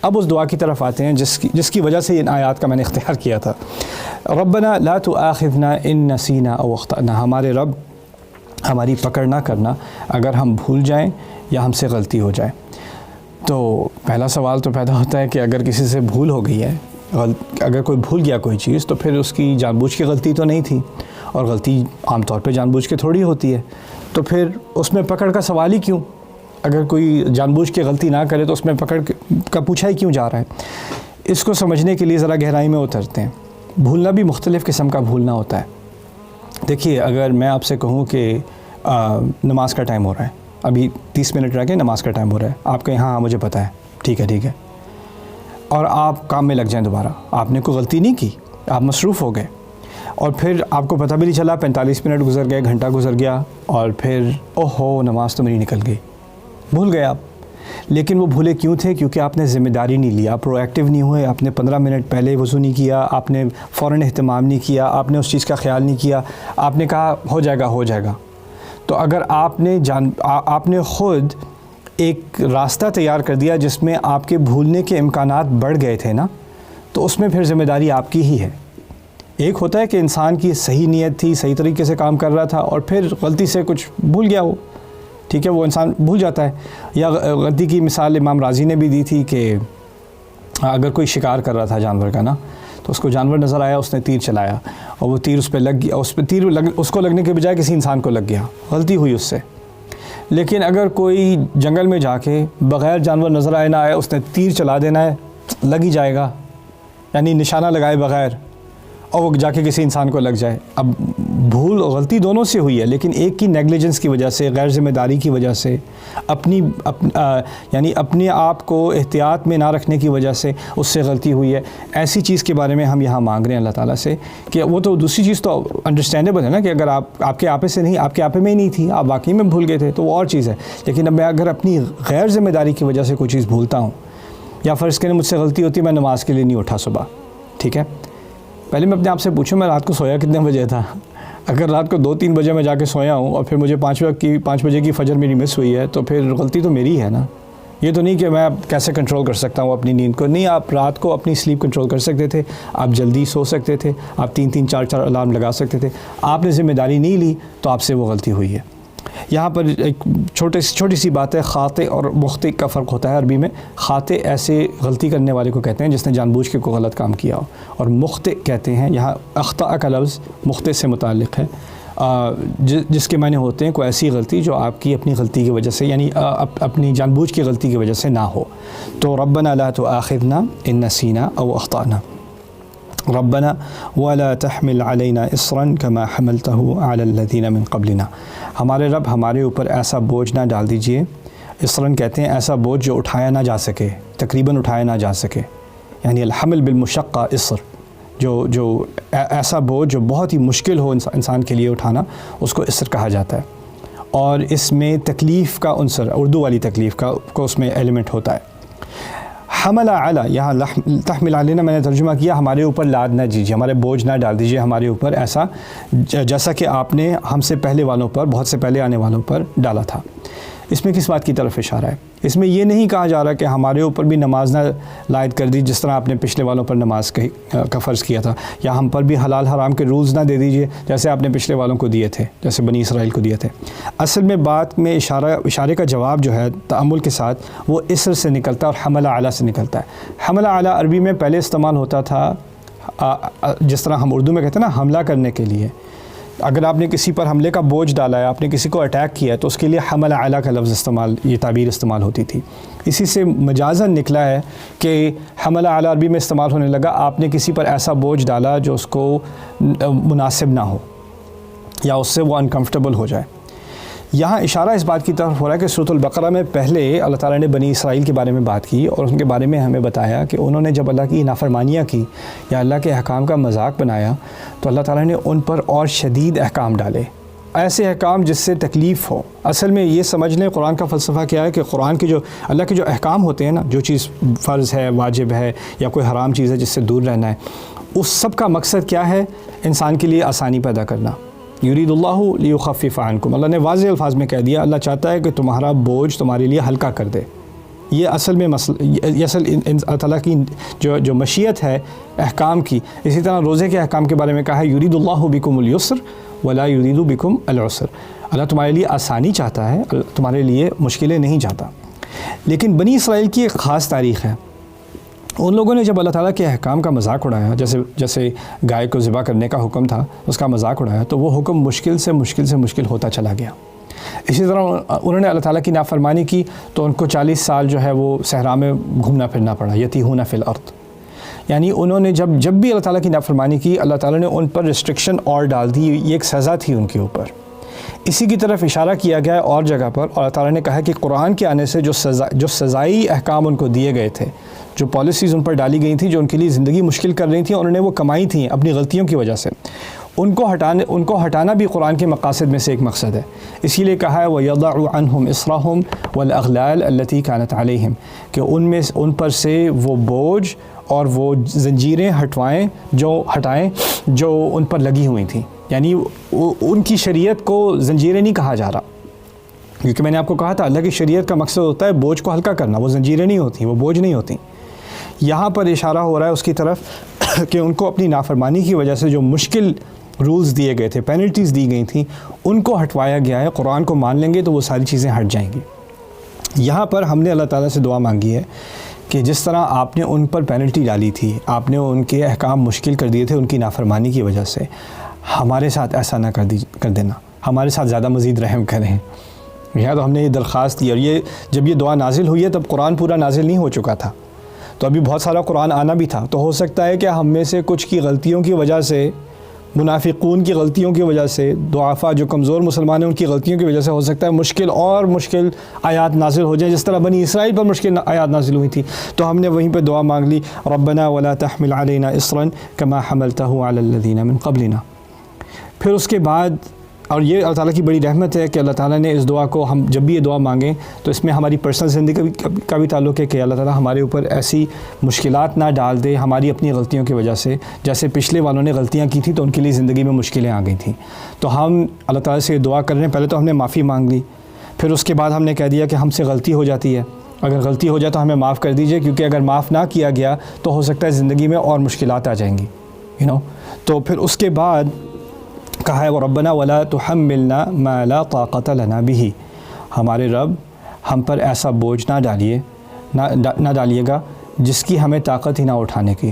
اب اس دعا کی طرف آتے ہیں جس کی وجہ سے ان آیات کا میں نے اختیار کیا تھا. ربنا لا تؤاخذنا ان نسینا او اخطأنا، ہمارے رب ہماری پکڑ نہ کرنا اگر ہم بھول جائیں یا ہم سے غلطی ہو جائے. تو پہلا سوال تو پیدا ہوتا ہے کہ اگر کسی سے بھول ہو گئی ہے، اگر کوئی بھول گیا کوئی چیز، تو پھر اس کی جان بوجھ کی غلطی تو نہیں تھی، اور غلطی عام طور پہ جان بوجھ کے تھوڑی ہوتی ہے، تو پھر اس میں پکڑ کا سوال ہی کیوں؟ اگر کوئی جان بوجھ کے غلطی نہ کرے تو اس میں پکڑ کا پوچھا ہی کیوں جا رہا ہے؟ اس کو سمجھنے کے لیے ذرا گہرائی میں اترتے ہیں. بھولنا بھی مختلف قسم کا بھولنا ہوتا ہے. دیکھیے، اگر میں آپ سے کہوں کہ نماز کا ٹائم ہو رہا ہے، ابھی 30 منٹ رہ کے نماز کا ٹائم ہو رہا ہے، آپ کہیں ہاں مجھے پتہ ہے، ٹھیک ہے، اور آپ کام میں لگ جائیں دوبارہ، آپ نے کوئی غلطی نہیں کی، آپ مصروف ہو گئے، اور پھر آپ کو پتہ بھی نہیں چلا 45 منٹ گزر گئے، گھنٹہ گزر گیا، اور پھر اوہو نماز تو میری نکل گئی، بھول گئے آپ. لیکن وہ بھولے کیوں تھے؟ کیونکہ آپ نے ذمہ داری نہیں لیا، پرو ایکٹیو نہیں ہوئے، آپ نے 15 منٹ پہلے وضو نہیں کیا، آپ نے فوراً اہتمام نہیں کیا، آپ نے اس چیز کا خیال نہیں کیا، آپ نے کہا ہو جائے گا. تو اگر آپ نے خود ایک راستہ تیار کر دیا جس میں آپ کے بھولنے کے امکانات بڑھ گئے تھے نا، تو اس میں پھر ذمہ داری آپ کی ہی ہے. ایک ہوتا ہے کہ انسان کی صحیح نیت تھی، صحیح طریقے سے کام کر رہا تھا، اور پھر غلطی سے کچھ بھول گیا وہ، ٹھیک ہے، وہ انسان بھول جاتا ہے. یا غلطی کی مثال امام راضی نے بھی دی تھی کہ اگر کوئی شکار کر رہا تھا جانور کا نا، تو اس کو جانور نظر آیا، اس نے تیر چلایا، اور وہ تیر اس پہ لگ گیا، اس کو لگنے کے بجائے کسی انسان کو لگ گیا، غلطی ہوئی اس سے. لیکن اگر کوئی جنگل میں جا کے بغیر جانور نظر آئے نہ آئے اس نے تیر چلا دینا ہے، لگ ہی جائے گا، یعنی نشانہ لگائے بغیر، اور وہ جا کے کسی انسان کو لگ جائے. اب بھول اور غلطی دونوں سے ہوئی ہے، لیکن ایک کی نیگلیجنس کی وجہ سے، غیر ذمہ داری کی وجہ سے، یعنی اپنے آپ کو احتیاط میں نہ رکھنے کی وجہ سے اس سے غلطی ہوئی ہے. ایسی چیز کے بارے میں ہم یہاں مانگ رہے ہیں اللہ تعالیٰ سے کہ وہ تو دوسری چیز تو انڈرسٹینڈیبل ہے نا، کہ اگر آپ کے آپے سے نہیں، آپ کے آپے میں ہی نہیں تھی، آپ واقعی میں بھول گئے تھے تو وہ اور چیز ہے. لیکن اب میں اگر اپنی غیر ذمہ داری کی وجہ سے کوئی چیز بھولتا ہوں، یا فرض کریں مجھ سے غلطی ہوتی ہے، میں نماز کے لیے نہیں اٹھا صبح، ٹھیک ہے، پہلے میں اپنے آپ سے پوچھوں میں رات کو سویا کتنے بجے تھا؟ اگر رات کو 2-3 بجے میں جا کے سویا ہوں اور پھر مجھے 5 بجے کی فجر میری مس ہوئی ہے، تو پھر غلطی تو میری ہے نا. یہ تو نہیں کہ میں کیسے کنٹرول کر سکتا ہوں اپنی نیند کو، نہیں، آپ رات کو اپنی سلیپ کنٹرول کر سکتے تھے، آپ جلدی سو سکتے تھے، آپ 3-3 4-4 الارم لگا سکتے تھے. آپ نے ذمہ داری نہیں لی تو آپ سے وہ غلطی ہوئی ہے. یہاں پر ایک چھوٹی سی بات ہے، خاطئ اور مخطئ کا فرق ہوتا ہے. عربی میں خاطئ ایسے غلطی کرنے والے کو کہتے ہیں جس نے جان بوجھ کے کوئی غلط کام کیا ہو، اور مخطئ کہتے ہیں، یہاں اخطاء کا لفظ مخطئ سے متعلق ہے، جس کے معنی ہوتے ہیں کوئی ایسی غلطی جو آپ کی اپنی غلطی کی وجہ سے، یعنی اپنی جان بوجھ کی غلطی کی وجہ سے نہ ہو. تو ربنا لا تؤاخذنا ان نسینا او اخطأنا، ربنا ولا تحمل علينا اصرا كما حملته على الذين من قبلنا، ہمارے رب ہمارے اوپر ایسا بوجھ نہ ڈال دیجئے. اصراً کہتے ہیں ایسا بوجھ جو اٹھایا نہ جا سکے، تقریباً اٹھایا نہ جا سکے، یعنی الحمل بالمشقہ اصر، جو ایسا بوجھ جو بہت ہی مشکل ہو انسان کے لیے اٹھانا، اس کو اصر کہا جاتا ہے. اور اس میں تکلیف کا عنصر، اردو والی تکلیف کو اس میں ایلیمنٹ ہوتا ہے. حمل علی، یہاں تحمل علینا میں نے ترجمہ کیا ہمارے اوپر لاد نہ دیجیے، ہمارے بوجھ نہ ڈال دیجیے ہمارے اوپر ایسا جیسا کہ آپ نے ہم سے پہلے والوں پر، بہت سے پہلے آنے والوں پر ڈالا تھا. اس میں کس بات کی طرف اشارہ ہے؟ اس میں یہ نہیں کہا جا رہا کہ ہمارے اوپر بھی نماز نہ لائد کر دی جس طرح آپ نے پچھلے والوں پر نماز کا فرض کیا تھا، یا ہم پر بھی حلال حرام کے رولز نہ دے دیجئے جیسے آپ نے پچھلے والوں کو دیے تھے، جیسے بنی اسرائیل کو دیے تھے. اصل میں بات میں اشارے کا جواب جو ہے تأمل کے ساتھ وہ اسر سے نکلتا ہے اور حمل اعلیٰ سے نکلتا ہے. حمل اعلیٰ عربی میں پہلے استعمال ہوتا تھا جس طرح ہم اردو میں کہتے ہیں نا حملہ کرنے کے لیے. اگر آپ نے کسی پر حملے کا بوجھ ڈالا ہے، آپ نے کسی کو اٹیک کیا ہے، تو اس کے لیے حمل اعلیٰ کا لفظ استعمال، یہ تعبیر استعمال ہوتی تھی. اسی سے مجازاً نکلا ہے کہ حمل اعلیٰ عربی میں استعمال ہونے لگا آپ نے کسی پر ایسا بوجھ ڈالا جو اس کو مناسب نہ ہو یا اس سے وہ انکمفرٹیبل ہو جائے. یہاں اشارہ اس بات کی طرف ہو رہا ہے کہ سورۃ البقرہ میں پہلے اللہ تعالیٰ نے بنی اسرائیل کے بارے میں بات کی اور ان کے بارے میں ہمیں بتایا کہ انہوں نے جب اللہ کی نافرمانیاں کی یا اللہ کے احکام کا مذاق بنایا تو اللہ تعالیٰ نے ان پر اور شدید احکام ڈالے، ایسے احکام جس سے تکلیف ہو. اصل میں یہ سمجھ لیں قرآن کا فلسفہ کیا ہے کہ قرآن کے جو اللہ کے جو احکام ہوتے ہیں نا، جو چیز فرض ہے، واجب ہے، یا کوئی حرام چیز ہے جس سے دور رہنا ہے، اس سب کا مقصد کیا ہے؟ انسان کے لیے آسانی پیدا کرنا. یرید اللہ لیخفف عنکم، اللہ نے واضح الفاظ میں کہہ دیا اللہ چاہتا ہے کہ تمہارا بوجھ تمہارے لیے ہلکا کر دے. یہ اصل میں یہ اصل اللہ تعالیٰ کی جو مشیت ہے احکام کی. اسی طرح روزے کے احکام کے بارے میں کہا ہے یرید اللہ بکم الیسر ولا یرید بکم العسر. اللہ تمہارے لیے آسانی چاہتا ہے, تمہارے لیے مشکلیں نہیں چاہتا. لیکن بنی اسرائیل کی ایک خاص تاریخ ہے. ان لوگوں نے جب اللہ تعالیٰ کے احکام کا مذاق اڑایا, جیسے گائے کو ذبح کرنے کا حکم تھا اس کا مذاق اڑایا, تو وہ حکم مشکل سے مشکل ہوتا چلا گیا. اسی طرح انہوں نے اللہ تعالیٰ کی نافرمانی کی تو ان کو 40 سال جو ہے وہ صحرا میں گھومنا پھرنا پڑا, یتیہون فی الارض. یعنی انہوں نے جب بھی اللہ تعالیٰ کی نافرمانی کی, اللہ تعالیٰ نے ان پر ریسٹرکشن اور ڈال دی. یہ ایک سزا تھی ان کے اوپر. اسی کی طرف اشارہ کیا گیا ہے اور جگہ پر, اور اللہ تعالیٰ نے کہا کہ قرآن کے آنے سے جو سزائی احکام ان کو دیے گئے تھے, جو پالیسیز ان پر ڈالی گئی تھیں جو ان کے لیے زندگی مشکل کر رہی تھیں, انہوں نے وہ کمائی تھیں اپنی غلطیوں کی وجہ سے, ان کو ہٹانا بھی قرآن کے مقاصد میں سے ایک مقصد ہے. اسی لیے کہا ہے وَيَضَعُ عَنْهُمْ إِصْرَهُمْ وَالْأَغْلَالَ الَّتِي كَانَتْ عَلَيْهِمْ, کہ ان پر سے وہ بوجھ اور وہ زنجیریں ہٹائیں جو ان پر لگی ہوئی تھیں. یعنی ان کی شریعت کو زنجیریں نہیں کہا جا رہا, کیونکہ میں نے آپ کو کہا تھا اللہ کی شریعت کا مقصد ہوتا ہے بوجھ کو ہلکا کرنا. وہ زنجیریں نہیں ہوتی, وہ بوجھ نہیں ہوتی. یہاں پر اشارہ ہو رہا ہے اس کی طرف کہ ان کو اپنی نافرمانی کی وجہ سے جو مشکل رولز دیے گئے تھے, پینلٹیز دی گئی تھیں, ان کو ہٹوایا گیا ہے. قرآن کو مان لیں گے تو وہ ساری چیزیں ہٹ جائیں گی. یہاں پر ہم نے اللہ تعالیٰ سے دعا مانگی ہے کہ جس طرح آپ نے ان پر پینلٹی ڈالی تھی, آپ نے ان کے احکام مشکل کر دیے تھے ان کی نافرمانی کی وجہ سے, ہمارے ساتھ ایسا نہ کر دینا, ہمارے ساتھ زیادہ مزید رحم کریں. یہاں تو ہم نے یہ درخواست کی, اور جب یہ دعا نازل ہوئی ہے تب قرآن پورا نازل نہیں ہو چکا تھا, تو ابھی بہت سارا قرآن آنا بھی تھا. تو ہو سکتا ہے کہ ہم میں سے کچھ کی غلطیوں کی وجہ سے, منافقون کی غلطیوں کی وجہ سے, ضعفاء جو کمزور مسلمان ہیں ان کی غلطیوں کی وجہ سے ہو سکتا ہے مشکل آیات نازل ہو جائیں, جس طرح بنی اسرائیل پر مشکل آیات نازل ہوئی تھی. تو ہم نے وہیں پہ دعا مانگ لی, ربنا ولا تحمل علینا اصرا کما حملته علی الذین من قبلنا. پھر اس کے بعد, اور یہ اللہ تعالیٰ کی بڑی رحمت ہے کہ اللہ تعالیٰ نے اس دعا کو, ہم جب بھی یہ دعا مانگیں تو اس میں ہماری پرسنل زندگی کا بھی تعلق ہے کہ اللہ تعالیٰ ہمارے اوپر ایسی مشکلات نہ ڈال دے ہماری اپنی غلطیوں کی وجہ سے. جیسے پچھلے والوں نے غلطیاں کی تھیں تو ان کے لیے زندگی میں مشکلیں آ گئی تھیں. تو ہم اللہ تعالیٰ سے یہ دعا کر رہے ہیں. پہلے تو ہم نے معافی مانگ لی, پھر اس کے بعد ہم نے کہہ دیا کہ ہم سے غلطی ہو جاتی ہے, اگر غلطی ہو جائے تو ہمیں معاف کر دیجئے, کیونکہ اگر معاف نہ کیا گیا تو ہو سکتا ہے زندگی میں اور مشکلات آ جائیں گی. تو پھر اس کے بعد کہا ہے ربنا ولا تحملنا ما لا طاقت لنا به, ہمارے رب ہم پر ایسا بوجھ نہ ڈالیے گا جس کی ہمیں طاقت ہی نہ اٹھانے کی.